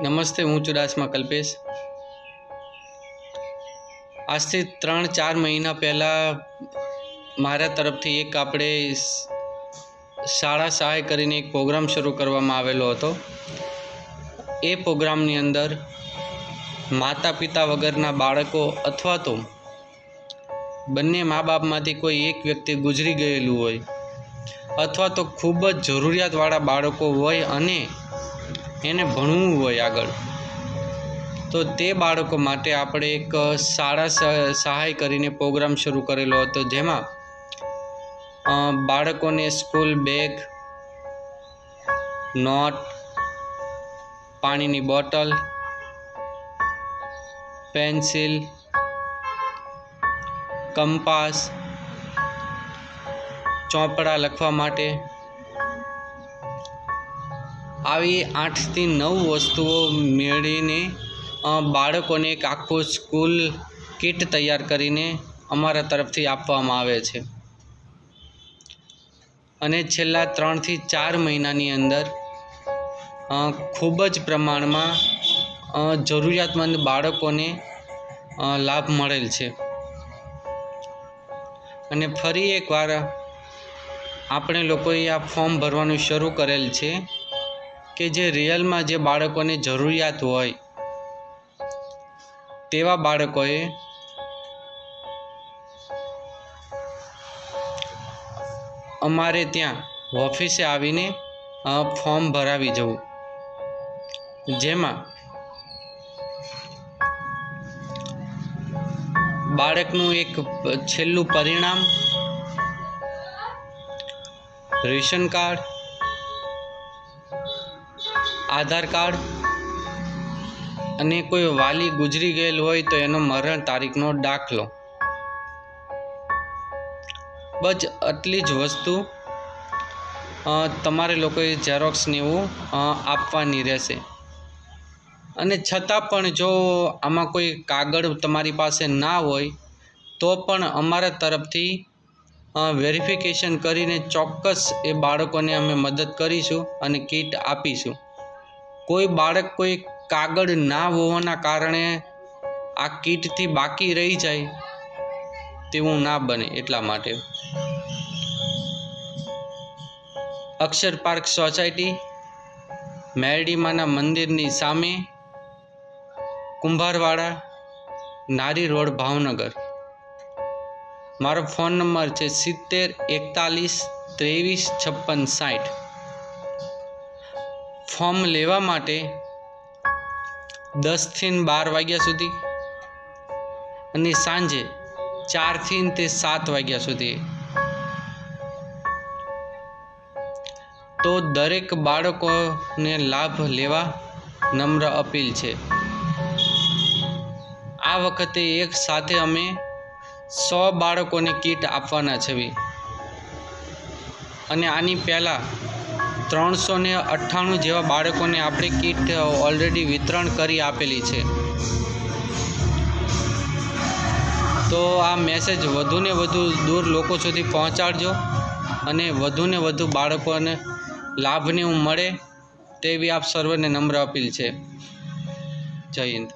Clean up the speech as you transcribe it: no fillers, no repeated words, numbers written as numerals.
નમસ્તે, હું ચુડાસમા કલ્પેશ। આજથી 3-4 મહિના પહેલાં મારા તરફથી એક આપણે શાળા સહાય કરીને એક પ્રોગ્રામ શરૂ કરવામાં આવેલો હતો। એ પ્રોગ્રામની અંદર માતા પિતા વગરના બાળકો અથવા તો બંને મા બાપમાંથી કોઈ એક વ્યક્તિ ગુજરી ગયેલું હોય અથવા તો ખૂબ જ જરૂરિયાતવાળા બાળકો હોય અને એને ભણવું હોય આગળ, તો તે બાળકો માટે આપણે એક શાળા સહાય કરીને પ્રોગ્રામ શરૂ કરેલો હતો, જેમાં બાળકોને સ્કૂલ બેગ, નોટ, પાણીની બોટલ, પેન્સિલ, કંપાસ, ચોપડા લખવા માટે આવી 8થી 9 વસ્તુઓ મેળવીને બાળકોને એક આખું સ્કૂલ કિટ તૈયાર કરીને અમારા તરફથી આપવામાં આવે છે। અને છેલ્લા 3થી 4 મહિનાની અંદર ખૂબ જ પ્રમાણમાં જરૂરિયાતમંદ બાળકોને લાભ મળેલ છે। અને ફરી એકવાર આપણે લોકોએ આ ફોર્મ ભરવાનું શરૂ કરેલ છે કે જે રિયલમાં જે બાળકોને જરૂરિયાત હોય તેવા બાળકોએ અમારે ત્યાં ઓફિસે આવીને ફોર્મ ભરાવી જવું, જેમાં બાળકનું એક છેલ્લું પરિણામ, રેશન કાર્ડ, આધાર કાર્ડ અને કોઈ વાલી ગુજરી ગયેલ હોય તો એનો મરણ તારીખનો દાખલો, બસ આટલી જ વસ્તુ તમારે લોકોએ ઝેરોક્સને એવું આપવાની રહેશે। અને છતાં પણ જો આમાં કોઈ કાગળ તમારી પાસે ના હોય તો પણ અમારા તરફથી વેરિફિકેશન કરીને ચોક્કસ એ બાળકોને અમે મદદ કરીશું અને કીટ આપીશું। કોઈ બાળક કોઈ કાગળ ના હોવાના કારણે આ કીટથી બાકી રહી જાય તેવું ના બને એટલા માટે અક્ષર પાર્ક સોસાયટી, મેરડીમાના મંદિરની સામે, કુંભારવાડા, નારી રોડ, ભાવનગર। મારો ફોન નંબર છે 7041235660। ફોર્મ લેવા માટે 10 થી 12 વાગ્યા સુધી અને સાંજે 4 થી 7 વાગ્યા સુધી। તો દરેક બાળકોને લાભ લેવા નમ્ર અપીલ છે। આ વખતે એક સાથે અમે 100 બાળકોને કીટ આપવાના છે અને આની પહેલાં 398 જેવા બાળકોને આપણે કીટ ઓલરેડી વિતરણ કરી આપેલી છે। તો આ મેસેજ વધુને વધુ દૂર લોકો સુધી પહોંચાડજો અને વધુને વધુ બાળકોને લાભને મળે તેવી આપ સર્વને નમ્ર અપીલ છે। જય હિન્દ।